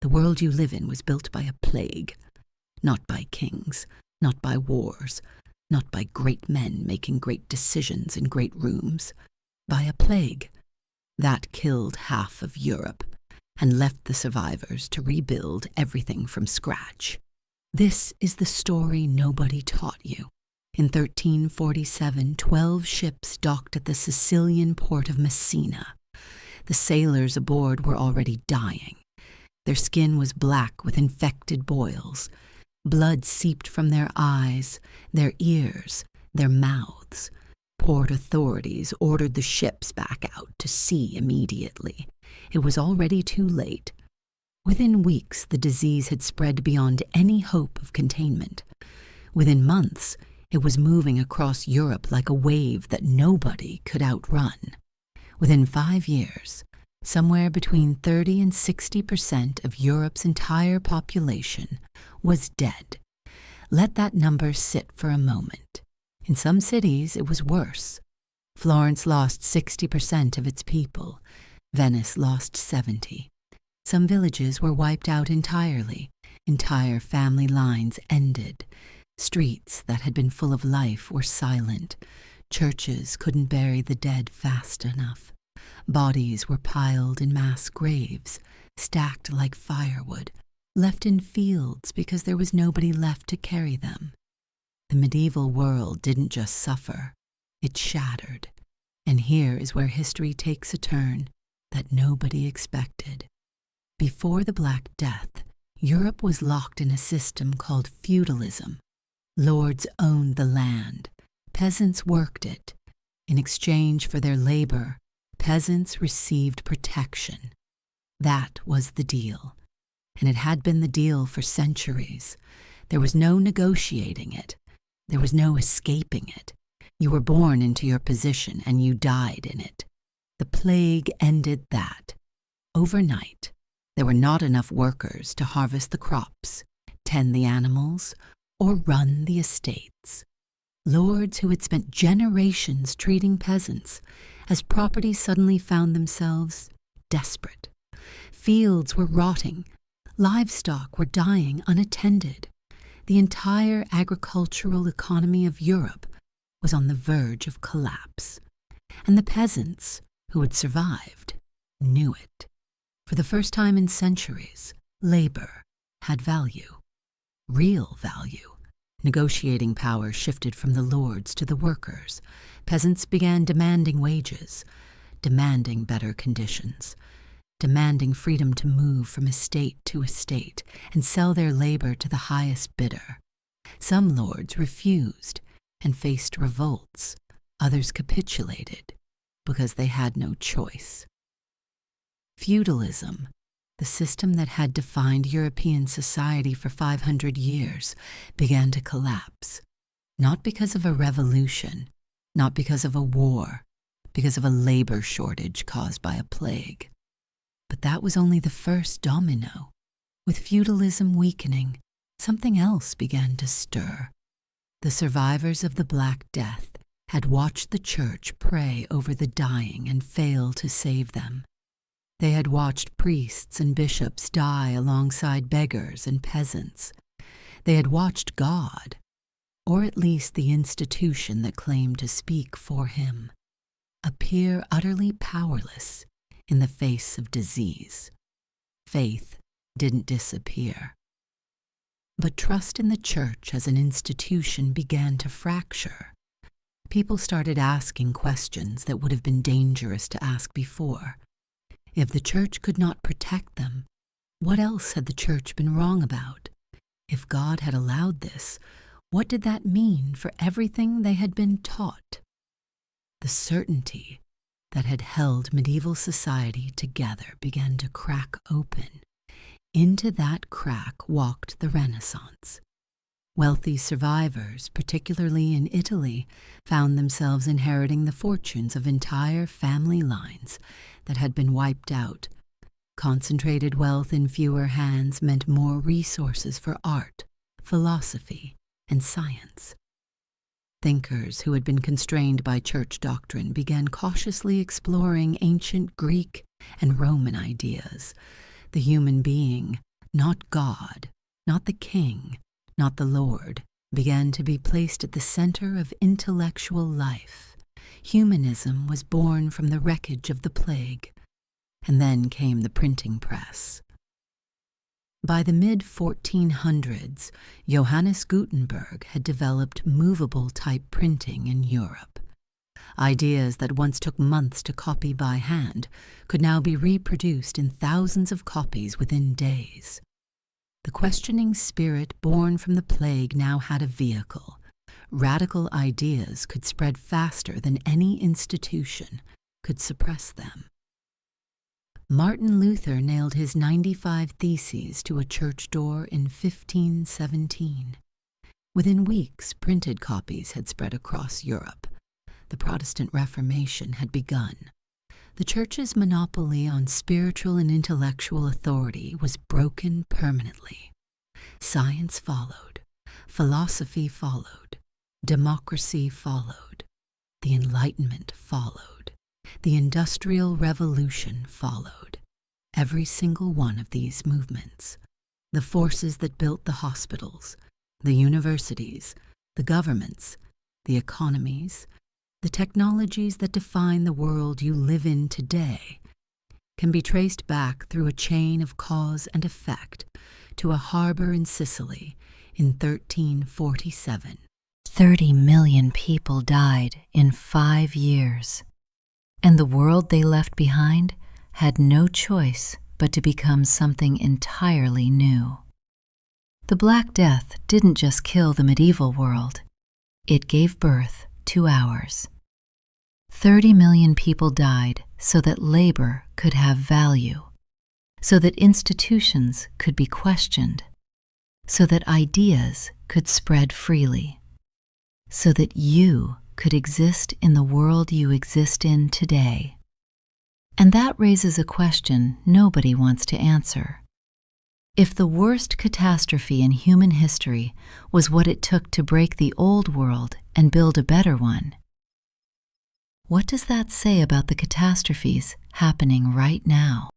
The world you live in was built by a plague, not by kings, not by wars, not by great men making great decisions in great rooms, by a plague. That killed half of Europe and left the survivors to rebuild everything from scratch. This is the story nobody taught you. In 1347, 12 ships docked at the Sicilian port of Messina. The sailors aboard were already dying. Their skin was black with infected boils. Blood seeped from their eyes, their ears, their mouths. Port authorities ordered the ships back out to sea immediately. It was already too late. Within weeks, the disease had spread beyond any hope of containment. Within months, it was moving across Europe like a wave that nobody could outrun. Within 5 years, somewhere between 30 and 60% of Europe's entire population was dead. Let that number sit for a moment. In some cities, it was worse. Florence lost 60% of its people. Venice lost 70%. Some villages were wiped out entirely. Entire family lines ended. Streets that had been full of life were silent. Churches couldn't bury the dead fast enough. Bodies were piled in mass graves, stacked like firewood, left in fields because there was nobody left to carry them. The medieval world didn't just suffer, it shattered. And here is where history takes a turn that nobody expected. Before the Black Death, Europe was locked in a system called feudalism. Lords owned the land. Peasants worked it. In exchange for their labor, peasants received protection. That was the deal. And it had been the deal for centuries. There was no negotiating it. There was no escaping it. You were born into your position and you died in it. The plague ended that. Overnight, there were not enough workers to harvest the crops, tend the animals, or run the estates. Lords who had spent generations treating peasants as property suddenly found themselves desperate. Fields were rotting. Livestock were dying unattended. The entire agricultural economy of Europe was on the verge of collapse. And the peasants who had survived knew it. For the first time in centuries, labor had value, real value. Negotiating power shifted from the lords to the workers. Peasants began demanding wages, demanding better conditions, demanding freedom to move from estate to estate and sell their labor to the highest bidder. Some lords refused and faced revolts. Others capitulated because they had no choice. Feudalism, the system that had defined European society for 500 years, began to collapse, not because of a revolution, not because of a war, because of a labor shortage caused by a plague. But that was only the first domino. With feudalism weakening, something else began to stir. The survivors of the Black Death had watched the church pray over the dying and fail to save them. They had watched priests and bishops die alongside beggars and peasants. They had watched God, or at least the institution that claimed to speak for him, appear utterly powerless in the face of disease. Faith didn't disappear. But trust in the church as an institution began to fracture. People started asking questions that would have been dangerous to ask before. If the church could not protect them, what else had the church been wrong about? If God had allowed this, what did that mean for everything they had been taught? The certainty that had held medieval society together began to crack open. Into that crack walked the Renaissance. Wealthy survivors, particularly in Italy, found themselves inheriting the fortunes of entire family lines that had been wiped out. Concentrated wealth in fewer hands meant more resources for art, philosophy, and science. Thinkers who had been constrained by church doctrine began cautiously exploring ancient Greek and Roman ideas. The human being not God, not the king, not the Lord, began to be placed at the center of intellectual life. Humanism was born from the wreckage of the plague, and then came the printing press. By the mid-1400s, Johannes Gutenberg had developed movable type printing in Europe. Ideas that once took months to copy by hand could now be reproduced in thousands of copies within days. The questioning spirit born from the plague now had a vehicle. Radical ideas could spread faster than any institution could suppress them. Martin Luther nailed his 95 Theses to a church door in 1517. Within weeks, printed copies had spread across Europe. The Protestant Reformation had begun. The Church's monopoly on spiritual and intellectual authority was broken permanently. Science followed. Philosophy followed. Democracy followed. The Enlightenment followed. The Industrial Revolution followed. Every single one of these movements, the forces that built the hospitals, the universities, the governments, the economies, the technologies that define the world you live in today, can be traced back through a chain of cause and effect to a harbor in Sicily in 1347. 30 million people died in 5 years, and the world they left behind had no choice but to become something entirely new. The Black Death didn't just kill the medieval world, it gave birth to ours. 30 million people died so that labor could have value, so that institutions could be questioned, so that ideas could spread freely, so that you could exist in the world you exist in today. And that raises a question nobody wants to answer. If the worst catastrophe in human history was what it took to break the old world and build a better one, what does that say about the catastrophes happening right now?